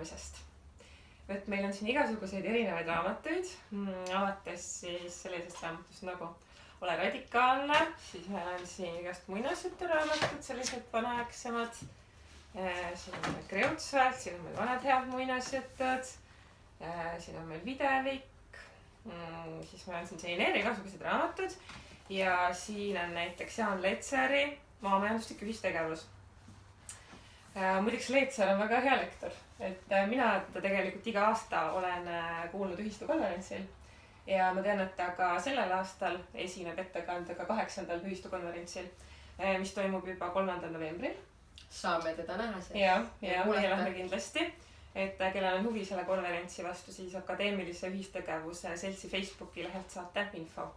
lugemisest. Et meil on siin igasuguseid erinevaid raamatuid, alates siis sellisest raamatust nagu Ole radikaalne, siis meil on siin igast muinasjuturaamatud, sellised vanaaegsemad. Siin on meil Kreutzwald, siin on meil vanad head muinasjutud, siin on meil Videvik, siis meil on siin Seineeri igasugused raamatud ja siin on näiteks Jaan Letseri Maamajanduslik ühistegevus. Muideks Leetser on väga hea lektor, et mina teda tegelikult iga aasta olen kuulnud ühistukonverentsil ja ma tean, et ta ka sellel aastal esineb ettekandega 8. ühistukonverentsil, mis toimub juba 3. novembril. Saame teda näha seal. Ja meie lähme kindlasti, et kellel on huvi selle konverentsi vastu, siis Akadeemilise ühistegevuse seltsi Facebooki lehelt saate info.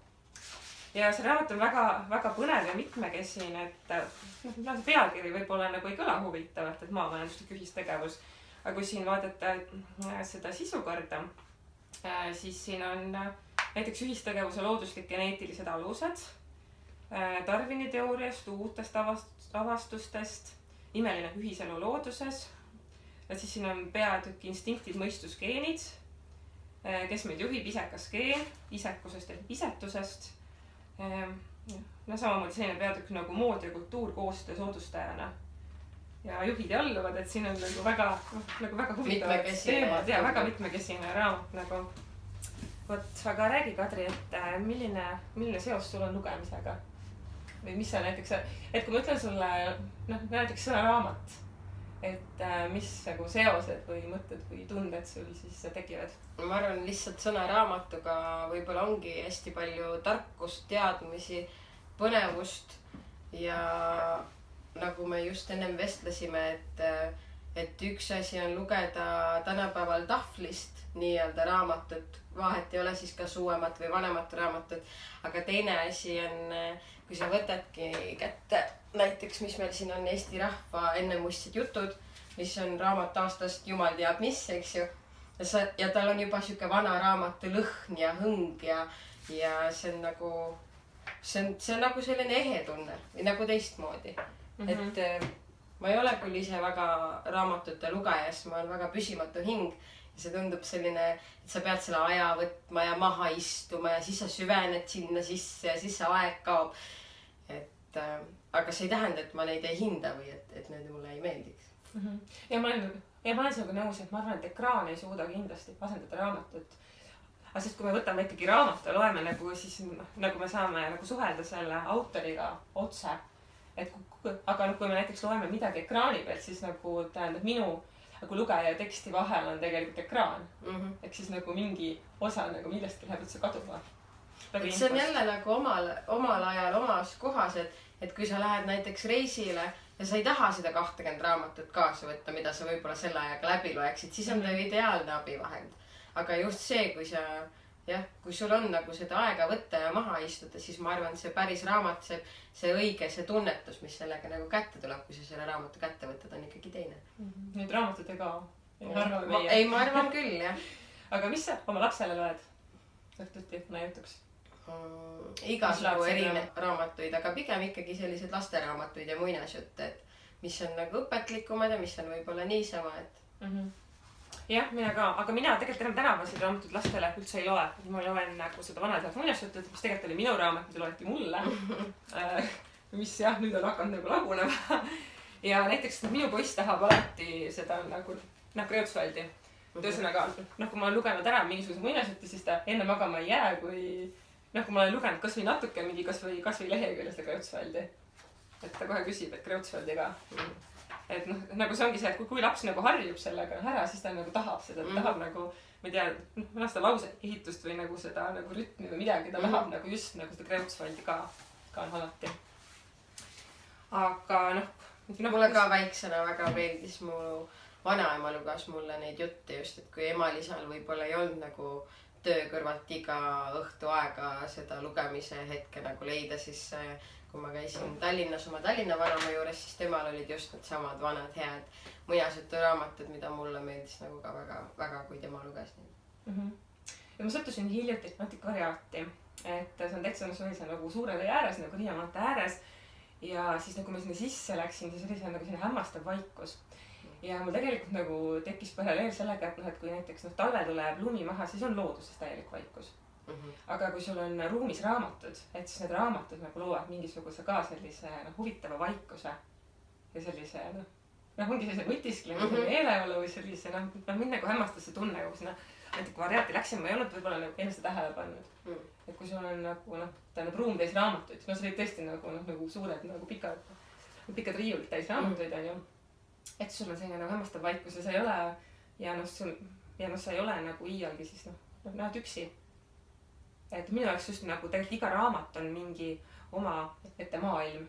Ja see raamat on väga põnev ja mitmekesine, et pealkiri võib-olla nagu ei kõla huvitavalt, et maamajanduslik ühistegevus. Aga kui siin vaadata seda sisukorda, siis siin on näiteks ühistegevuse looduslik-geneetilised alused, Darwini teooriast, uutest avastustest, imeline ühiselu looduses. Ja siis siin on peatükk instinktid, mõistus, geenid, kes meid juhib, isekas geen, isekusest ja isetusest. No samamoodi selline peatükk nagu mood ja kultuur koostöö soodustajana ja juhid ja alluvad, et siin on nagu väga huvitavad teemad ja väga mitmekesine raamat nagu. Vot väga räägi, Kadri, et milline seos sul on lugemisega või mis sa näiteks, et kui ma ütlen sulle näiteks sõna raamat, et mis nagu seosed või mõtted või tunded sul siis tekivad? Ma arvan, lihtsalt sõna raamatuga võib-olla ongi hästi palju tarkust, teadmisi, põnevust ja nagu me just ennem vestlesime, et üks asi on lugeda tänapäeval tahvlist nii-öelda raamatut, vahet ei ole siis kas uuemat või vanemat raamatut, aga teine asi on, kui sa võtadki kätte näiteks, mis meil siin on Eesti Rahva ennemuistsed jutud, mis on raamat aastast jumal teab mis, eks ju. Ja tal on juba siuke vana raamatu lõhn ja hõng ja see on nagu, see on nagu selline ehe tunne või nagu teistmoodi. Et ma ei ole küll ise väga raamatute lugejas, ma olen väga püsimatu hing ja see tundub selline, et sa pead selle aja võtma ja maha istuma ja siis sa süvened sinna sisse ja siis see aeg kaob. Aga see ei tähenda, et ma neid ei hinda või et need mulle ei meeldiks. Ja ma olen sinuga nõus, et ma arvan, et ekraan ei suuda kindlasti asendada raamatut. Aga sest kui me võtame ikkagi raamatu ja loeme nagu, siis nagu me saame nagu suhelda selle autoriga otse. Aga kui me näiteks loeme midagi ekraani pealt, siis nagu tähendab minu nagu lugeja ja teksti vahel on tegelikult ekraan. Ehk siis nagu mingi osa nagu millestki läheb üldse kaduma. See on jälle nagu omal ajal omas kohas, et kui sa lähed näiteks reisile ja sa ei taha seda 20 raamatut kaasa võtta, mida sa võib-olla selle ajaga läbi loeksid, siis on ta ideaalne abivahend. Aga just see, kui sul on nagu seda aega võtta ja maha istuda, siis ma arvan, see päris raamat, see õige, see tunnetus, mis sellega nagu kätte tuleb, kui sa selle raamatu kätte võtad, on ikkagi teine. Nüüd raamatud ei kao. Ei, ma arvan küll, jah. Aga mis sa oma lapsele loed? Õhtuti näjutuks? Igasugu erinev raamatuid, aga pigem ikkagi sellised lasteraamatuid ja muinasjutte, mis on nagu õpetlikumad ja mis on võib-olla niisama, et... Jah, mina ka, aga mina tegelikult enam tänapäevaseid raamatuid lastele üldse ei loe. Ma loen nagu seda vanad head muinasjutud, mis tegelikult oli minu raamat, mida loeti mulle. Mis jah, nüüd on hakanud nagu lagunema. Ja näiteks minu poiss tahab alati seda nagu Kreutzwaldi. Ühesõnaga, kui ma olen lugenud ära mingisuguse muinasjutte, siis ta enne magama ei jää, kui kui ma olen lugenud kas või natuke mingi kas või lehekülje seda Kreutzwaldi. Et ta kohe küsib, et Kreutzwaldi ka. Et nagu see ongi see, et kui laps nagu harjub sellega ära, siis ta nagu tahab seda, ta tahab nagu, ma ei tea, seda lause ehitust või nagu seda nagu rütmi või midagi, ta tahab nagu just nagu seda Kreutzwaldi ka on alati. Aga mulle ka väiksena väga meeldis mu vanaema luges mulle neid jutte just, et kui emal-isal võib-olla ei olnud nagu töö kõrvalt iga õhtu aega seda lugemise hetke nagu leida, siis kui ma käisin Tallinnas oma Tallinna vanaema juures, siis temal olid just need samad vanad head muinasjutu raamatud, mida mulle meeldis nagu ka väga, kui tema luges neid. Ja ma sattusin hiljuti antikvariaati, et see on täitsa nagu suure vee ääres, nagu Riiamaante ääres ja siis kui ma sinna sisse läksin, siis oli see nagu selline hämmastav vaikus. ja mul tegelikult nagu tekkis paralleel sellega, et noh, et kui näiteks noh, talvel tuleb lumi maha, siis on looduses täielik vaikus. Aga kui sul on ruumis raamatud, et siis need raamatud nagu loovad mingisuguse ka sellise huvitava vaikuse ja sellise ongi sellise mõtisklemise meeleolu või sellise mind nagu hämmastas see tunne, kui sinna antikvariaati läksin, ma ei olnud võib-olla nagu enne seda tähele pannud. Et kui sul on nagu tähendab ruum täis raamatuid, see oli tõesti nagu suured nagu pikad riiulid täis raamatuid on ju. Et sul on selline hämmastav vaikus ja sa ei ole sa ei ole nagu iialgi siis näed üksi. Et minu jaoks just nagu tegelikult iga raamat on mingi oma ette maailm.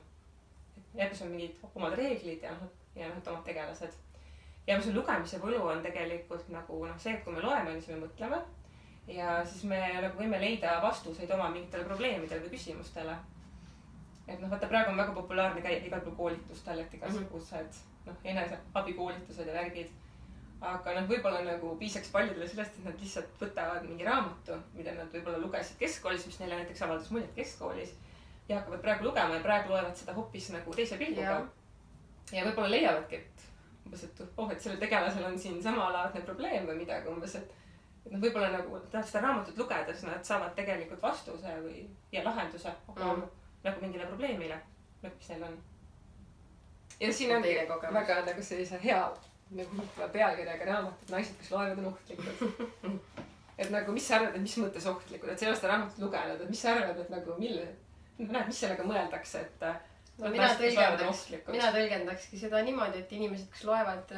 Ja kus on mingid omad reeglid ja omad tegelased. Ja see lugemise võlu on tegelikult nagu see, et kui me loeme, siis me mõtleme. Ja siis me nagu võime leida vastuseid oma mingitele probleemidele või küsimustele. Et vaata praegu on väga populaarne käia igal pool koolitustel, et igasugused eneseabikoolitused ja värgid. Aga võib-olla nagu piisaks paljudele sellest, et nad lihtsalt võtavad mingi raamatu, mida nad võib-olla lugesid keskkoolis, mis neile näiteks avaldas muljet keskkoolis. Ja hakkavad praegu lugema ja praegu loevad seda hoopis nagu teise pilguga. Ja võib-olla leiavadki, et selle tegelasel on siin samalaadne probleem või midagi umbes, et võib-olla nagu seda raamatut lugedes nad saavad tegelikult vastuse ja lahenduse nagu mingile probleemile, mis neil on. Ja siin on väga nagu sellise hea pealkirjaga raamatut naised, kes loevad on ohtlikud. Et nagu mis sa arvad, et mis mõttes ohtlikud, et see ei ole seda raamatut lugenud, et mis sa arvad, et nagu mis sellega mõeldakse, et mina tõlgendakski seda niimoodi, et inimesed, kes loevad,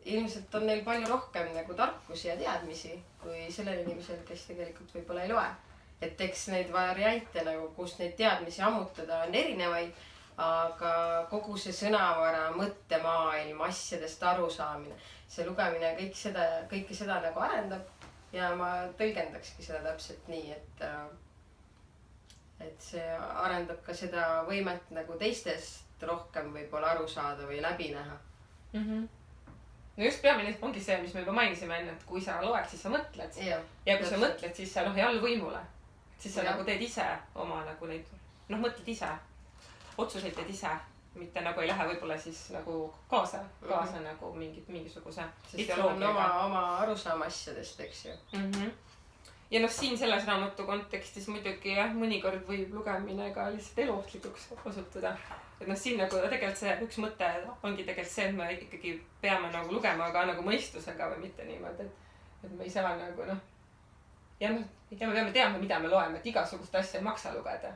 ilmselt on neil palju rohkem nagu tarkusi ja teadmisi kui sellel inimesel, kes tegelikult võib-olla ei loe. Et eks neid variante nagu, kus neid teadmisi ammutada on erinevaid, aga kogu see sõnavara, mõttemaailm, asjadest arusaamine, see lugemine kõike seda nagu arendab ja ma tõlgendakski seda täpselt nii, et see arendab ka seda võimet nagu teistest rohkem võib-olla aru saada või läbi näha. No just peamine ongi see, mis me juba mainisime enne, et kui sa loed, siis sa mõtled. Ja kui sa mõtled, siis sa ei allu võimule. Siis sa nagu teed ise oma nagu neid, mõtled ise, otsuseid teed ise, mitte nagu ei lähe võib-olla siis nagu kaasa nagu mingisuguse ideoloogiaga. Oma arusaama asjadest, eks ju. Ja siin selles raamatu kontekstis muidugi mõnikord võib lugemine ka lihtsalt eluohtlikuks osutuda. Et siin nagu tegelikult see üks mõte ongi tegelikult see, et me ikkagi peame nagu lugema ka nagu mõistusega või mitte niimoodi, et me ei saa nagu ja me peame teadma, mida me loeme, et igasugust asja ei maksa lugeda.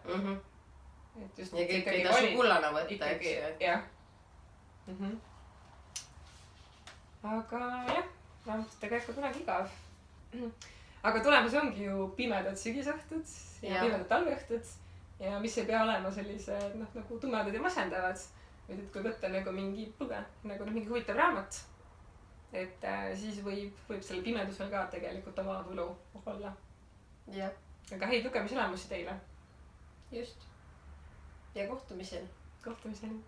Ja kõik ei tasu kullana võtta, eks ju. Jah. Aga jah, raamatutega ikka kunagi igav. Aga tulemas ongi ju pimedad sügisõhtud ja pimedad talveõhtud ja mis ei pea olema sellised nagu tumedad ja masendavad. Et kui võtta nagu mingi huvitav raamat, et siis võib selle pimedusel ka tegelikult oma võlu olla. Aga häid lugemiselamusi teile. Just. Ja kohtumiseni. Kohtumiseni.